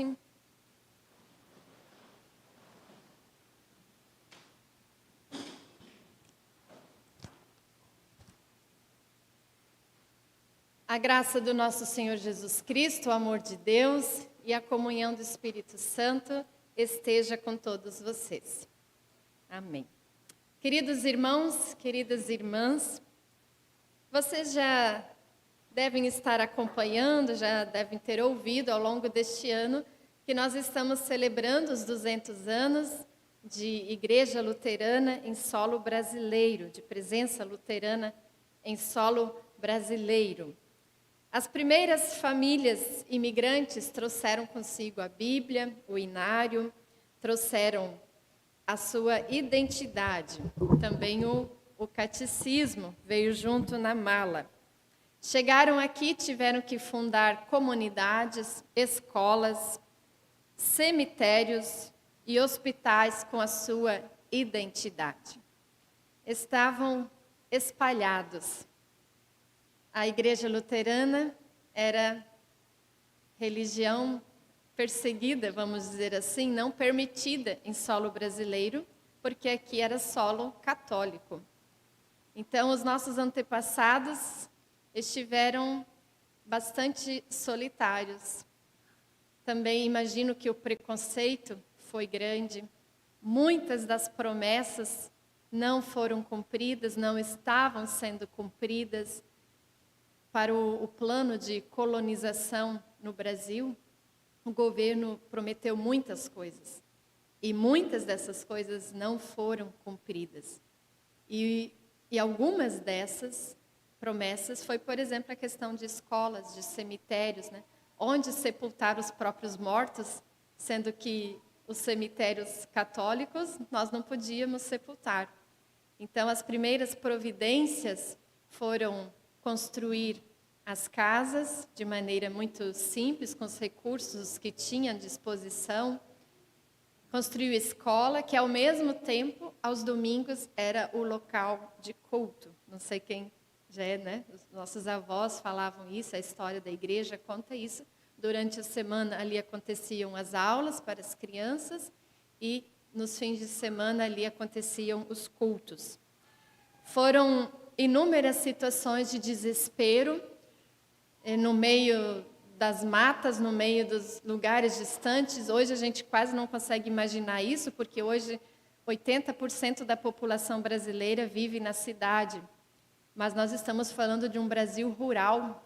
Sentasse. A graça do nosso Senhor Jesus Cristo, o amor de Deus e a comunhão do Espírito Santo esteja com todos vocês. Amém. Queridos irmãos, queridas irmãs, vocês já devem estar acompanhando, já devem ter ouvido ao longo deste ano que nós estamos celebrando os 200 anos de Igreja Luterana em solo brasileiro, de presença luterana em solo brasileiro. As primeiras famílias imigrantes trouxeram consigo a Bíblia, o inário, trouxeram a sua identidade, também o catecismo veio junto na mala. Chegaram aqui, tiveram que fundar comunidades, escolas, cemitérios e hospitais com a sua identidade. Estavam espalhados. A Igreja Luterana era religião perseguida, vamos dizer assim, não permitida em solo brasileiro, porque aqui era solo católico. Então, os nossos antepassados estiveram bastante solitários. Também imagino que o preconceito foi grande. Muitas das promessas não foram cumpridas, não estavam sendo cumpridas. Para o plano de colonização no Brasil, o governo prometeu muitas coisas. E muitas dessas coisas não foram cumpridas. E algumas dessas promessas foi, por exemplo, a questão de escolas, de cemitérios, né? Onde sepultar os próprios mortos, sendo que os cemitérios católicos nós não podíamos sepultar. Então, as primeiras providências foram construir as casas de maneira muito simples, com os recursos que tinham à disposição. Construiu escola, que ao mesmo tempo, aos domingos, era o local de culto. Não sei quem já é, né? Os nossos avós falavam isso, a história da igreja conta isso. Durante a semana ali aconteciam as aulas para as crianças e nos fins de semana ali aconteciam os cultos. Foram inúmeras situações de desespero no meio das matas, no meio dos lugares distantes. Hoje a gente quase não consegue imaginar isso, porque hoje 80% da população brasileira vive na cidade. Mas nós estamos falando de um Brasil rural,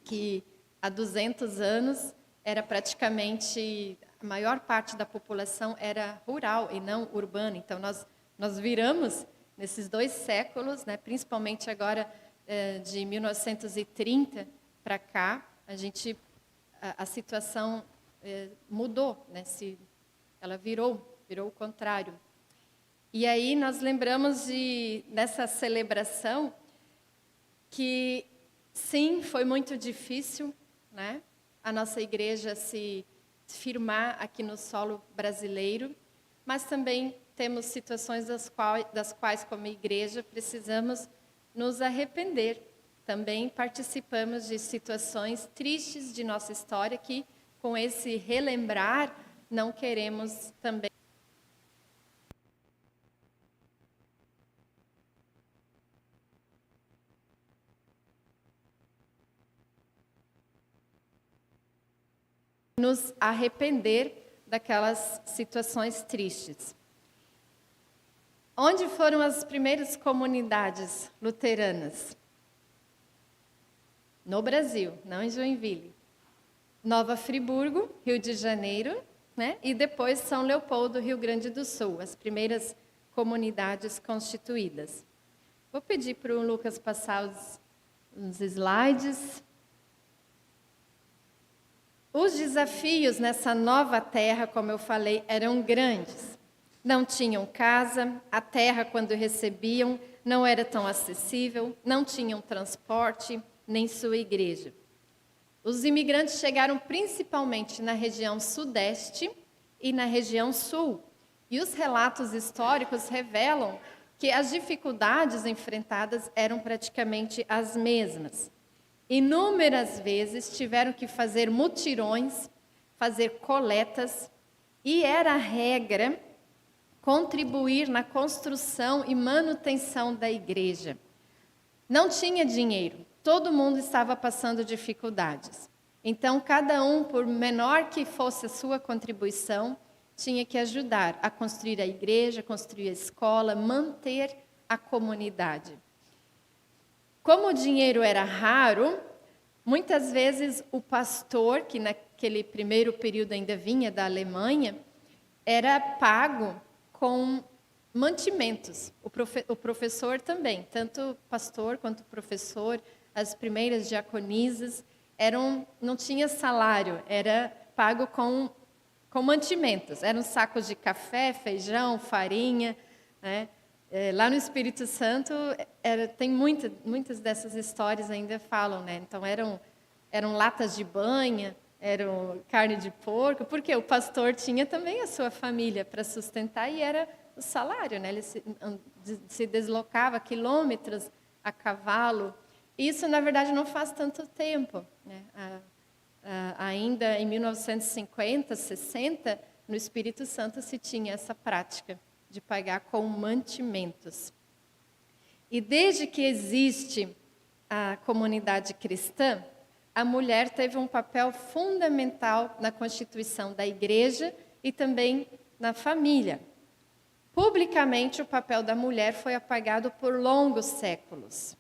que há 200 anos era praticamente, a maior parte da população era rural e não urbana. Então nós viramos nesses 2 séculos, né, principalmente agora de 1930 para cá, a situação mudou, né? Ela virou o contrário. E aí nós lembramos dessa celebração que, sim, foi muito difícil, né? A nossa igreja se firmar aqui no solo brasileiro, mas também temos situações das quais, como igreja, precisamos nos arrepender. Também participamos de situações tristes de nossa história que, com esse relembrar, não queremos também nos arrepender daquelas situações tristes. Onde foram as primeiras comunidades luteranas? No Brasil, não em Joinville. Nova Friburgo, Rio de Janeiro, né? E depois São Leopoldo, Rio Grande do Sul, as primeiras comunidades constituídas. Vou pedir para o Lucas passar os slides. Os desafios nessa nova terra, como eu falei, eram grandes. Não tinham casa, a terra, quando recebiam, não era tão acessível, não tinham transporte, nem sua igreja. Os imigrantes chegaram principalmente na região sudeste e na região sul. E os relatos históricos revelam que as dificuldades enfrentadas eram praticamente as mesmas. Inúmeras vezes tiveram que fazer mutirões fazer coletas e era regra contribuir na construção e manutenção da igreja. Não tinha dinheiro, todo mundo estava passando dificuldades. Então, cada um, por menor que fosse a sua contribuição, tinha que ajudar a construir a igreja, construir a escola, manter a comunidade. Como o dinheiro era raro, muitas vezes o pastor, que naquele primeiro período ainda vinha da Alemanha, era pago com mantimentos. O professor também, tanto pastor quanto professor, as primeiras diaconisas, não tinha salário, era pago com mantimentos. Eram sacos de café, feijão, farinha, né? Lá no Espírito Santo, tem muitas dessas histórias ainda falam, né? Então, eram latas de banha, eram carne de porco, porque o pastor tinha também a sua família para sustentar e era o salário, né? Ele se deslocava quilômetros a cavalo. Isso, na verdade, não faz tanto tempo, né? Ainda em 1950, 60, no Espírito Santo se tinha essa prática de pagar com mantimentos. E desde que existe a comunidade cristã, a mulher teve um papel fundamental na constituição da igreja e também na família. Publicamente, o papel da mulher foi apagado por longos séculos.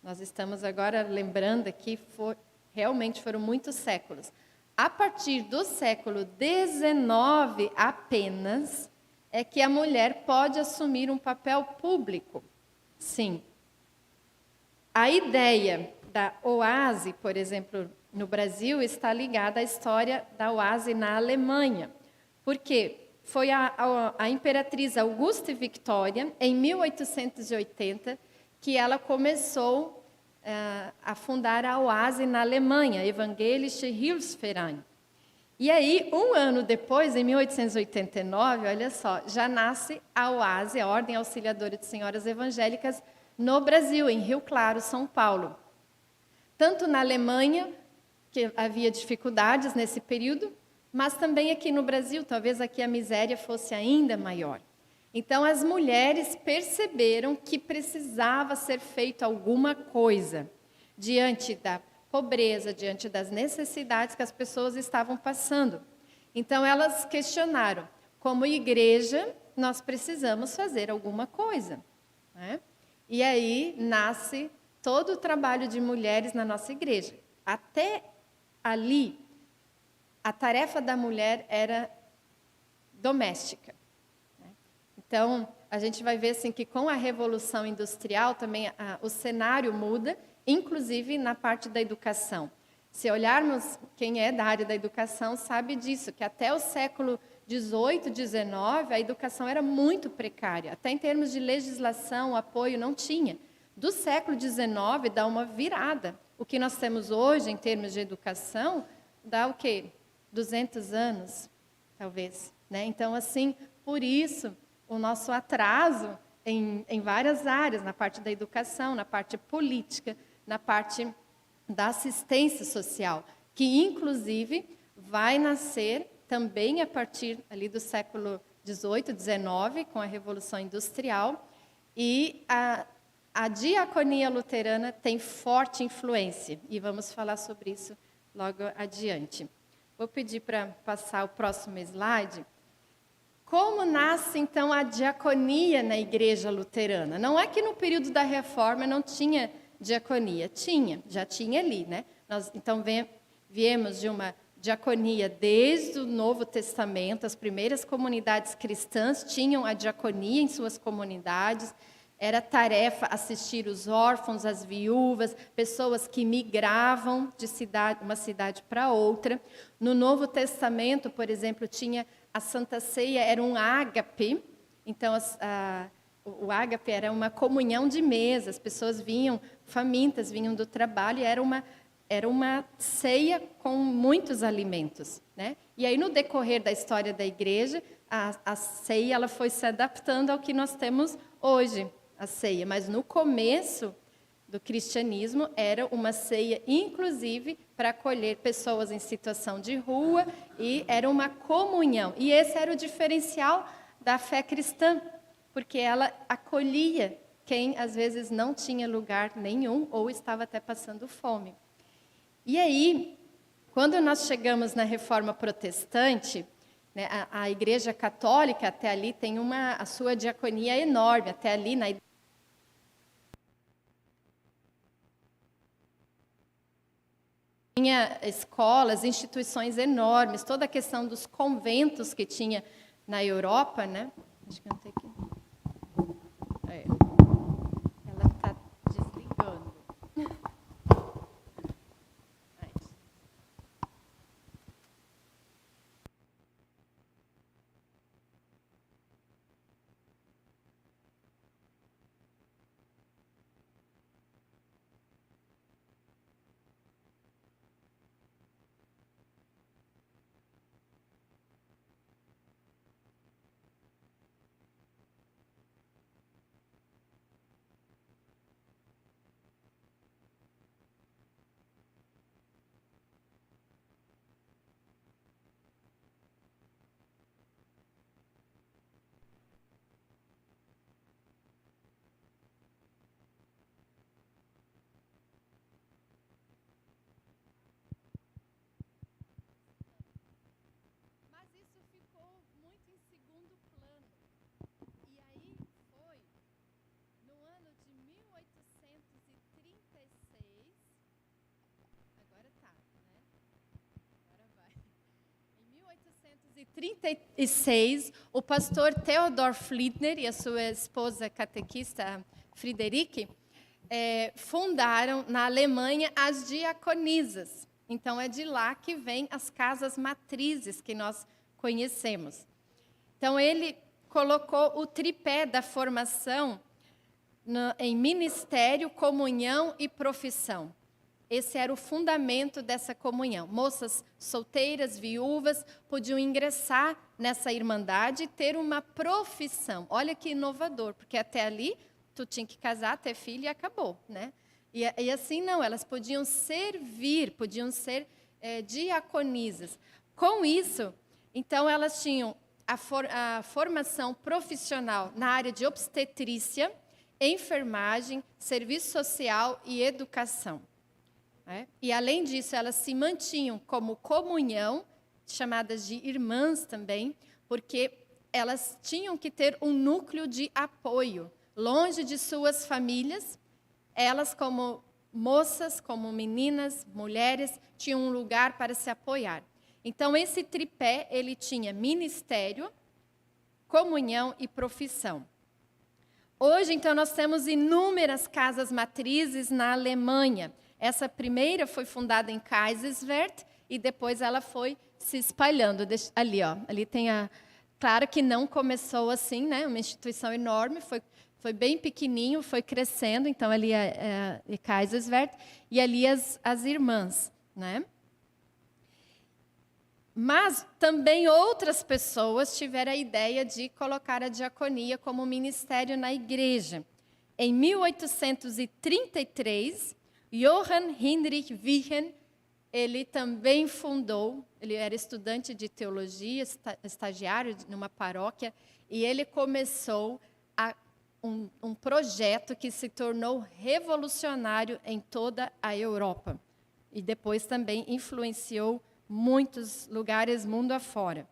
Nós estamos agora lembrando aqui, realmente foram muitos séculos. A partir do século XIX apenas, é que a mulher pode assumir um papel público. Sim. A ideia da OASE, por exemplo, no Brasil, está ligada à história da OASE na Alemanha. Porque foi a imperatriz Augusta Victoria, em 1880, que ela começou a fundar a OASE na Alemanha, Evangelische Hilfsverein. E aí, um ano depois, em 1889, olha só, já nasce a OASE, a Ordem Auxiliadora de Senhoras Evangélicas, no Brasil, em Rio Claro, São Paulo. Tanto na Alemanha, que havia dificuldades nesse período, mas também aqui no Brasil, talvez aqui a miséria fosse ainda maior. Então, as mulheres perceberam que precisava ser feito alguma coisa diante da pobreza, diante das necessidades que as pessoas estavam passando. Então, elas questionaram, como igreja, nós precisamos fazer alguma coisa, né? E aí nasce todo o trabalho de mulheres na nossa igreja. Até ali, a tarefa da mulher era doméstica. Então, a gente vai ver assim, que com a Revolução Industrial também o cenário muda, inclusive na parte da educação. Se olharmos, quem é da área da educação sabe disso, que até o século XVIII, XIX, a educação era muito precária. Até em termos de legislação, apoio, não tinha. Do século XIX dá uma virada. O que nós temos hoje em termos de educação dá o quê? 200 anos, talvez, né? Então, assim, por isso, o nosso atraso em várias áreas, na parte da educação, na parte política, na parte da assistência social, que, inclusive, vai nascer também a partir ali do século XVIII, XIX, com a Revolução Industrial, e a diaconia luterana tem forte influência, e vamos falar sobre isso logo adiante. Vou pedir para passar o próximo slide. Como nasce, então, a diaconia na igreja luterana? Não é que no período da Reforma não tinha diaconia. Já tinha ali, né? Nós, então, viemos de uma diaconia desde o Novo Testamento. As primeiras comunidades cristãs tinham a diaconia em suas comunidades. Era tarefa assistir os órfãos, as viúvas, pessoas que migravam de uma cidade para outra. No Novo Testamento, por exemplo, tinha a Santa Ceia, era um ágape. Então, o ágape era uma comunhão de mesa. As pessoas vinham famintas, vinham do trabalho, e era uma ceia com muitos alimentos, né? E aí, no decorrer da história da igreja, a ceia ela foi se adaptando ao que nós temos hoje, a ceia. Mas no começo do cristianismo, era uma ceia, inclusive, para acolher pessoas em situação de rua, e era uma comunhão. E esse era o diferencial da fé cristã, porque ela acolhia quem às vezes não tinha lugar nenhum ou estava até passando fome. E aí, quando nós chegamos na Reforma Protestante, né, a Igreja Católica até ali tem a sua diaconia enorme, até ali na tinha escolas, instituições enormes, toda a questão dos conventos que tinha na Europa, né? Acho que não tem que... Ela está desligando. Mas isso ficou muito em segundo plano. E aí foi no ano de 1836. Agora tá, né? Agora vai. Em 1836, o pastor Theodor Fliedner e a sua esposa catequista Friederike fundaram na Alemanha as diaconisas. Então, é de lá que vêm as casas matrizes que nós conhecemos. Então, ele colocou o tripé da formação em ministério, comunhão e profissão. Esse era o fundamento dessa comunhão. Moças solteiras, viúvas, podiam ingressar nessa irmandade e ter uma profissão. Olha que inovador, porque até ali tu tinha que casar, ter filho e acabou, né? E assim não, elas podiam servir, podiam ser diaconisas. Com isso, então elas tinham a formação profissional na área de obstetrícia, enfermagem, serviço social e educação. E, além disso, elas se mantinham como comunhão, chamadas de irmãs também, porque elas tinham que ter um núcleo de apoio. Longe de suas famílias, elas, como moças, como meninas, mulheres, tinham um lugar para se apoiar. Então, esse tripé, ele tinha ministério, comunhão e profissão. Hoje, então, nós temos inúmeras casas matrizes na Alemanha. Essa primeira foi fundada em Kaiserswerth e depois ela foi se espalhando. Ali, ó, ali tem a... Claro que não começou assim, né? Uma instituição enorme, foi bem pequenininho, foi crescendo. Então, ali é Kaiserswerth e ali as irmãs, né? Mas também outras pessoas tiveram a ideia de colocar a diaconia como ministério na igreja. Em 1833, Johann Heinrich Wichen, ele também fundou, ele era estudante de teologia, estagiário numa paróquia, e ele começou um projeto que se tornou revolucionário em toda a Europa. E depois também influenciou muitos lugares mundo afora.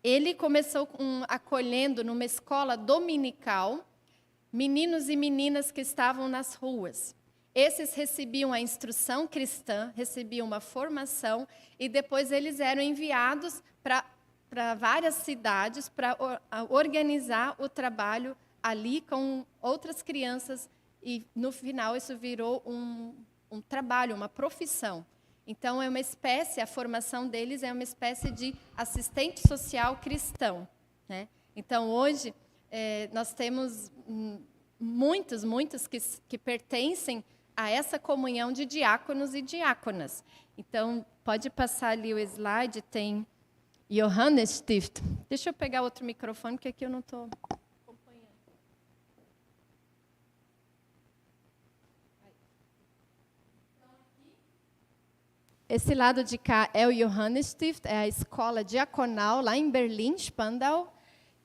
Ele começou acolhendo numa escola dominical meninos e meninas que estavam nas ruas. Esses recebiam a instrução cristã, recebiam uma formação e depois eles eram enviados para várias cidades para organizar o trabalho ali com outras crianças e no final isso virou um trabalho, uma profissão. Então, é uma espécie, a formação deles é uma espécie de assistente social cristão, né? Então, hoje, nós temos muitos que pertencem a essa comunhão de diáconos e diáconas. Então, pode passar ali o slide, tem Johannes Stift. Deixa eu pegar outro microfone, porque aqui eu não estou... Esse lado de cá é o Johannesstift, é a escola diaconal lá em Berlim, Spandau.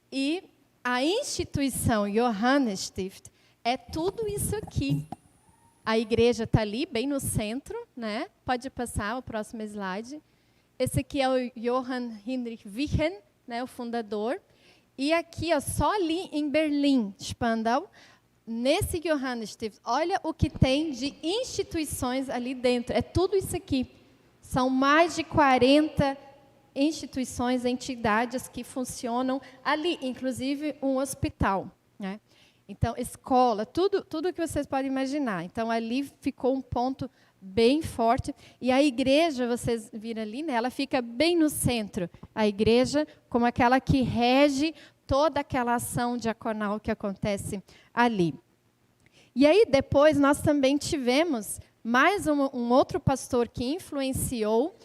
E a instituição Johannesstift é tudo isso aqui. A igreja está ali, bem no centro, né? Pode passar o próximo slide. Esse aqui é o Johann Heinrich Wichen, né, o fundador. E aqui, ó, só ali em Berlim, Spandau, nesse Johannesstift, olha o que tem de instituições ali dentro. É tudo isso aqui. São mais de 40 instituições, entidades que funcionam ali, inclusive um hospital, né? Então, escola, tudo que vocês podem imaginar. Então, ali ficou um ponto bem forte. E a igreja, vocês viram ali, né, ela fica bem no centro. A igreja como aquela que rege toda aquela ação diaconal que acontece ali. E aí, depois, nós também tivemos mais um outro pastor que influenciou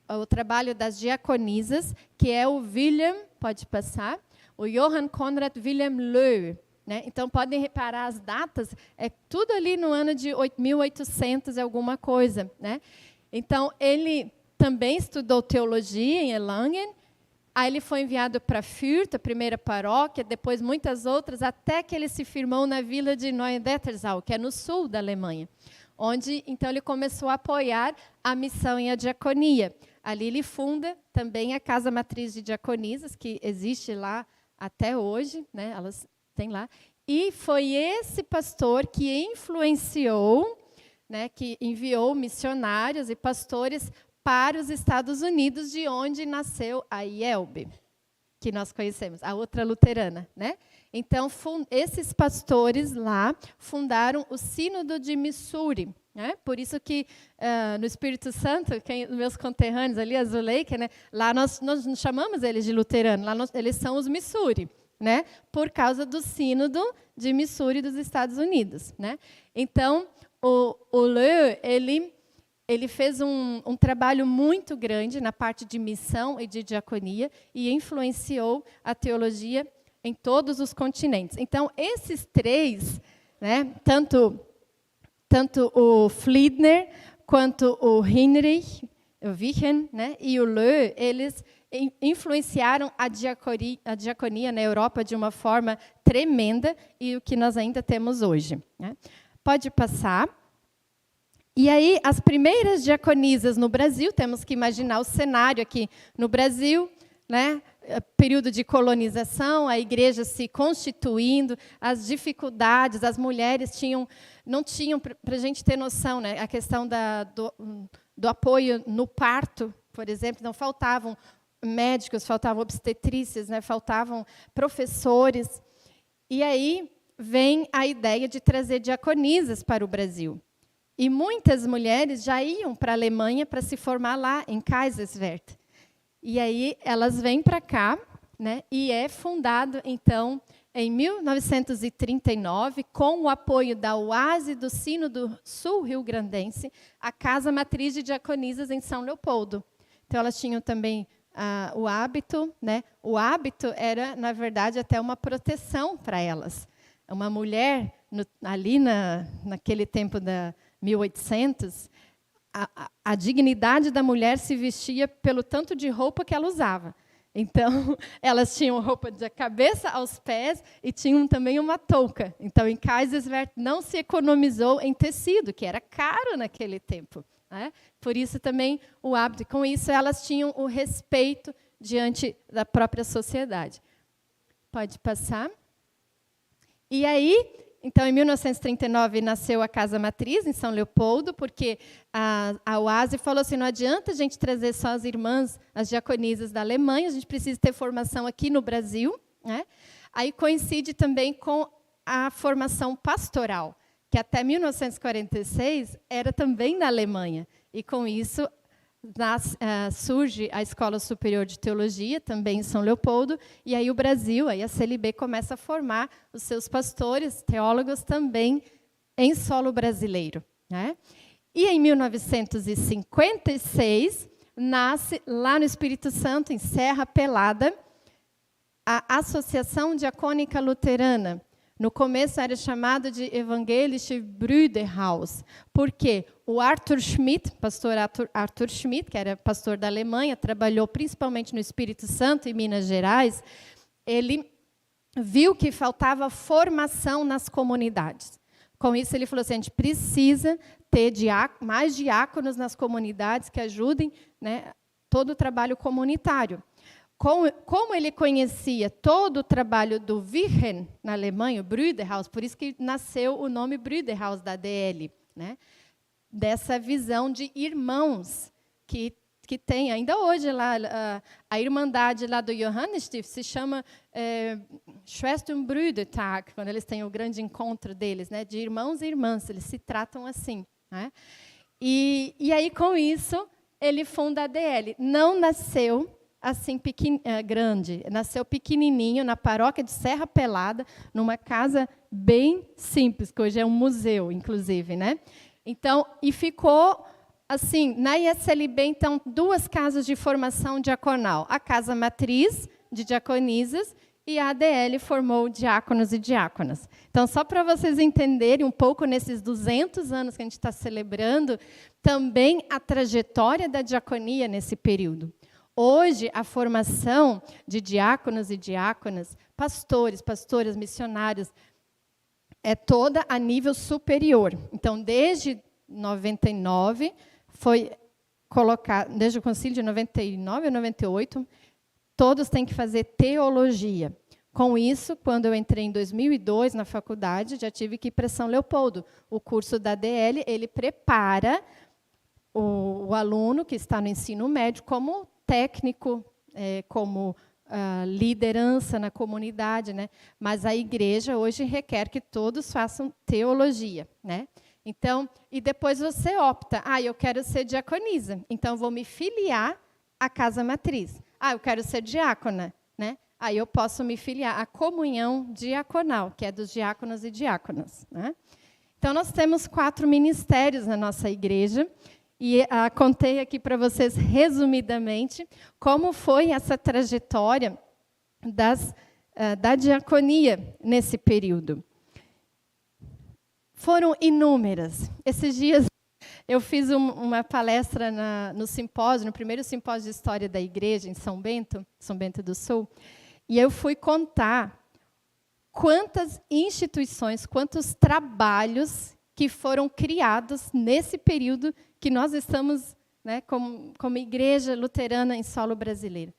o trabalho das diaconisas, que é o William, pode passar, o Johann Conrad Wilhelm Löhe. Né? Então, podem reparar as datas, é tudo ali no ano de 1800 e alguma coisa. Né? Então, ele também estudou teologia em Erlangen, aí ele foi enviado para Fürth, a primeira paróquia, depois muitas outras, até que ele se firmou na vila de Neuendettelsau, que é no sul da Alemanha, onde, então, ele começou a apoiar a missão e a diaconia. Ali ele funda também a Casa Matriz de Diaconisas, que existe lá até hoje, né? Elas têm lá. E foi esse pastor que influenciou, né, que enviou missionários e pastores para os Estados Unidos, de onde nasceu a IELB, que nós conhecemos, a outra luterana, né? Então, esses pastores lá fundaram o Sínodo de Missouri, né? Por isso que no Espírito Santo, meus conterrâneos ali, a Zuleika, né? Lá nós não chamamos eles de luterano, lá eles são os Missouri, né? Por causa do Sínodo de Missouri dos Estados Unidos, né? Então, o Löhe, ele fez um trabalho muito grande na parte de missão e de diaconia e influenciou a teologia em todos os continentes. Então, esses três, né, tanto o Fliedner quanto o Heinrich Wichen, né, e o Löhe, eles influenciaram a diaconia na Europa de uma forma tremenda e o que nós ainda temos hoje. Né? Pode passar. E aí, as primeiras diaconisas no Brasil, temos que imaginar o cenário aqui no Brasil, né? Período de colonização, a igreja se constituindo, as dificuldades, as mulheres não tinham, para a gente ter noção, né? A questão do apoio no parto, por exemplo, não faltavam médicos, faltavam obstetrícias, né? Faltavam professores. E aí vem a ideia de trazer diaconisas para o Brasil. E muitas mulheres já iam para a Alemanha para se formar lá, em Kaiserswerth. E aí elas vêm para cá, né, e é fundado, então, em 1939, com o apoio da UASE do Sínodo Sul Rio-Grandense, a Casa Matriz de Diaconisas em São Leopoldo. Então, elas tinham também o hábito, né? O hábito era, na verdade, até uma proteção para elas. Uma mulher, ali naquele tempo da 1800, a dignidade da mulher se vestia pelo tanto de roupa que ela usava. Então, elas tinham roupa da cabeça aos pés e tinham também uma touca. Então, em Kaiserswerth não se economizou em tecido, que era caro naquele tempo. Né? Por isso também o hábito. Com isso, elas tinham o respeito diante da própria sociedade. Pode passar. E aí, então, em 1939, nasceu a Casa Matriz, em São Leopoldo, porque a UASE falou assim, não adianta a gente trazer só as irmãs, as diaconisas da Alemanha, a gente precisa ter formação aqui no Brasil. Né? Aí coincide também com a formação pastoral, que até 1946 era também na Alemanha. E, com isso, surge a Escola Superior de Teologia, também em São Leopoldo, e aí o Brasil, aí a CLB começa a formar os seus pastores, teólogos também em solo brasileiro. Né? E em 1956, nasce lá no Espírito Santo, em Serra Pelada, a Associação Diacônica Luterana, No começo era chamado de Evangelische Brüderhaus, porque o Arthur Schmidt, pastor Arthur Schmidt, que era pastor da Alemanha, trabalhou principalmente no Espírito Santo e Minas Gerais, ele viu que faltava formação nas comunidades. Com isso, ele falou assim, a gente precisa ter mais diáconos nas comunidades que ajudem, né, todo o trabalho comunitário. Como ele conhecia todo o trabalho do Wirren na Alemanha, o Brüderhaus, por isso que nasceu o nome Brüderhaus da ADL, né? Dessa visão de irmãos que tem ainda hoje lá a irmandade lá do Johannesstift se chama Schwesterbrüdertag, quando eles têm o grande encontro deles, né? De irmãos e irmãs, eles se tratam assim, né? E aí com isso ele funda a ADL. Não nasceu assim grande, nasceu pequenininho na paróquia de Serra Pelada, numa casa bem simples, que hoje é um museu, inclusive, né? Então, e ficou assim, na ISLB, então, 2 casas de formação diaconal, a casa matriz de diaconisas e a ADL formou diáconos e diáconas. Então, só para vocês entenderem um pouco nesses 200 anos que a gente está celebrando, também a trajetória da diaconia nesse período. Hoje, a formação de diáconos e diáconas, pastores, pastoras, missionários, é toda a nível superior. Então, desde 99, foi colocado, desde o concílio de 99 ou 98, todos têm que fazer teologia. Com isso, quando eu entrei em 2002 na faculdade, já tive que ir para São Leopoldo. O curso da ADL, ele prepara o aluno que está no ensino médio como técnico, como liderança na comunidade, né? Mas a igreja hoje requer que todos façam teologia, né? Então, e depois você opta, eu quero ser diaconisa, então vou me filiar à casa matriz. Eu quero ser diácona, né? Aí eu posso me filiar à comunhão diaconal, que é dos diáconos e diáconas, né? Então, nós temos 4 ministérios na nossa igreja, e contei aqui para vocês, resumidamente, como foi essa trajetória da diaconia nesse período. Foram inúmeras. Esses dias eu fiz uma palestra no simpósio, no primeiro simpósio de História da Igreja, em São Bento do Sul, e eu fui contar quantas instituições, quantos trabalhos que foram criados nesse período que nós estamos, né, como igreja luterana em solo brasileiro.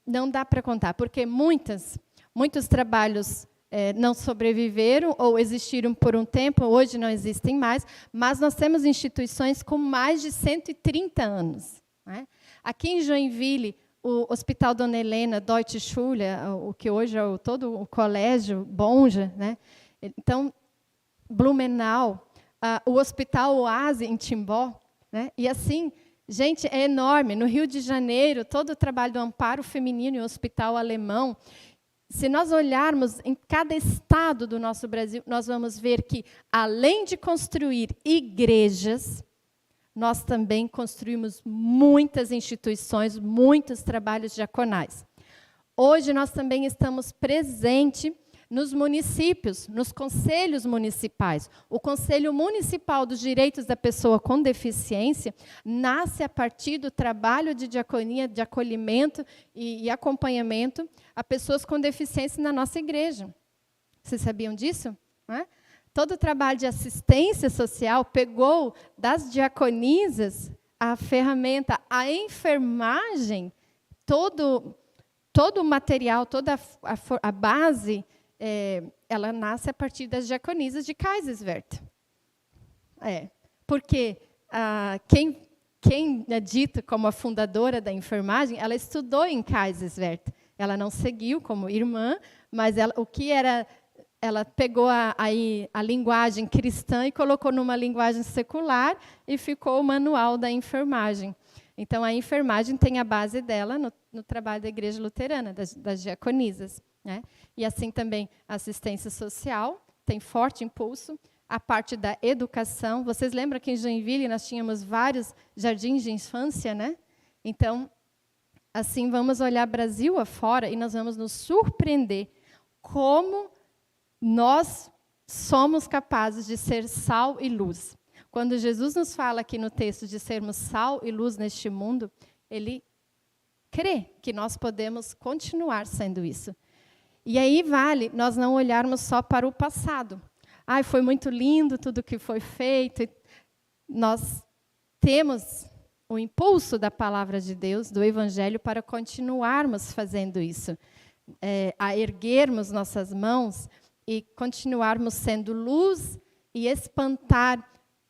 Não dá para contar, porque muitos trabalhos não sobreviveram ou existiram por um tempo, hoje não existem mais, mas nós temos instituições com mais de 130 anos. Né? Aqui em Joinville, o Hospital Dona Helena, Deutsche Schule, o que hoje é todo o colégio Bonja, né? Então, Blumenau, o Hospital Oase, em Timbó, né? E assim, gente, é enorme. No Rio de Janeiro, todo o trabalho do amparo feminino e o Hospital Alemão. Se nós olharmos em cada estado do nosso Brasil, nós vamos ver que, além de construir igrejas, nós também construímos muitas instituições, muitos trabalhos diaconais. Hoje, nós também estamos presentes nos municípios, nos conselhos municipais. O Conselho Municipal dos Direitos da Pessoa com Deficiência nasce a partir do trabalho de diaconia, de acolhimento e acompanhamento a pessoas com deficiência na nossa igreja. Vocês sabiam disso? Não é? Todo o trabalho de assistência social pegou das diaconisas a ferramenta, a enfermagem, todo o material, toda a base, ela nasce a partir das diaconisas de Kaiserswerth. Porque quem é dita como a fundadora da enfermagem, ela estudou em Kaiserswerth. Ela não seguiu como irmã, mas ela pegou a linguagem cristã e colocou numa linguagem secular e ficou o manual da enfermagem. Então, a enfermagem tem a base dela no trabalho da Igreja Luterana, das diaconisas. Né? E assim também a assistência social tem forte impulso, a parte da educação. Vocês lembram que em Joinville nós tínhamos vários jardins de infância, né? Então, assim, vamos olhar Brasil afora e nós vamos nos surpreender como nós somos capazes de ser sal e luz. Quando Jesus nos fala aqui no texto de sermos sal e luz neste mundo, ele crê que nós podemos continuar sendo isso. E aí vale nós não olharmos só para o passado. Ai, foi muito lindo tudo que foi feito. Nós temos o impulso da palavra de Deus, do Evangelho, para continuarmos fazendo isso. A erguermos nossas mãos e continuarmos sendo luz e espantar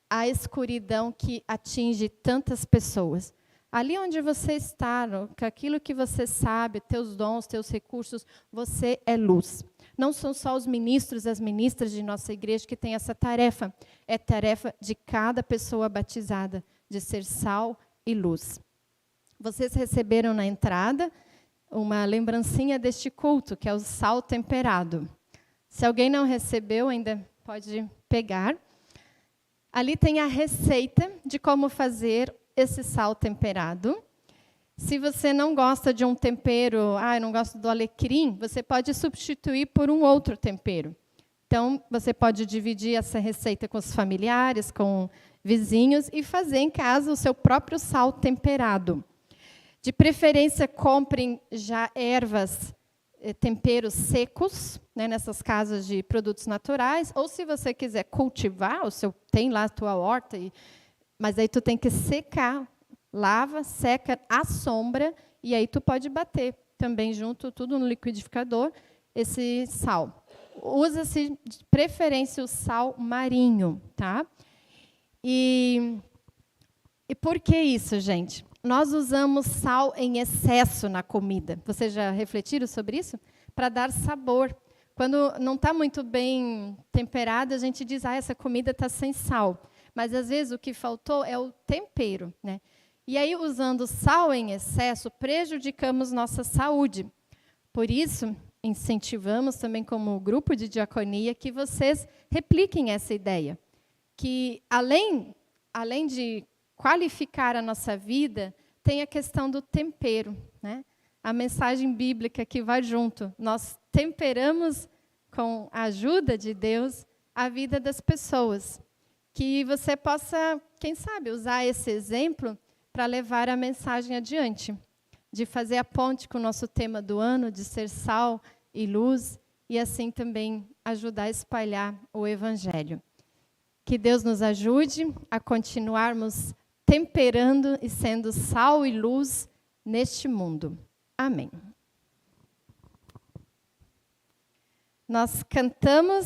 a escuridão que atinge tantas pessoas. Ali onde você está, com aquilo que você sabe, teus dons, teus recursos, você é luz. Não são só os ministros, as ministras de nossa igreja que têm essa tarefa. É tarefa de cada pessoa batizada, de ser sal e luz. Vocês receberam na entrada uma lembrancinha deste culto, que é o sal temperado. Se alguém não recebeu, ainda pode pegar. Ali tem a receita de como fazer esse sal temperado. Se você não gosta de um tempero, eu não gosto do alecrim, você pode substituir por um outro tempero. Então, você pode dividir essa receita com os familiares, com vizinhos, e fazer em casa o seu próprio sal temperado. De preferência, comprem já ervas, temperos secos, né, nessas casas de produtos naturais, ou se você quiser cultivar, tem lá a tua horta, mas aí tu tem que secar, lava, seca à sombra, e aí tu pode bater também junto, tudo no liquidificador, esse sal. Usa-se, de preferência, o sal marinho, tá? E por que isso, gente? Nós usamos sal em excesso na comida. Vocês já refletiram sobre isso? Para dar sabor. Quando não está muito bem temperada, a gente diz, essa comida está sem sal. Mas, às vezes, o que faltou é o tempero, né? E aí, usando sal em excesso, prejudicamos nossa saúde. Por isso, incentivamos também, como grupo de diaconia, que vocês repliquem essa ideia. Que, além de qualificar a nossa vida, tem a questão do tempero, né? A mensagem bíblica que vai junto. Nós temperamos, com a ajuda de Deus, a vida das pessoas. Que você possa, quem sabe, usar esse exemplo para levar a mensagem adiante. De fazer a ponte com o nosso tema do ano, de ser sal e luz, e assim também ajudar a espalhar o Evangelho. Que Deus nos ajude a continuarmos temperando e sendo sal e luz neste mundo. Amém. Nós cantamos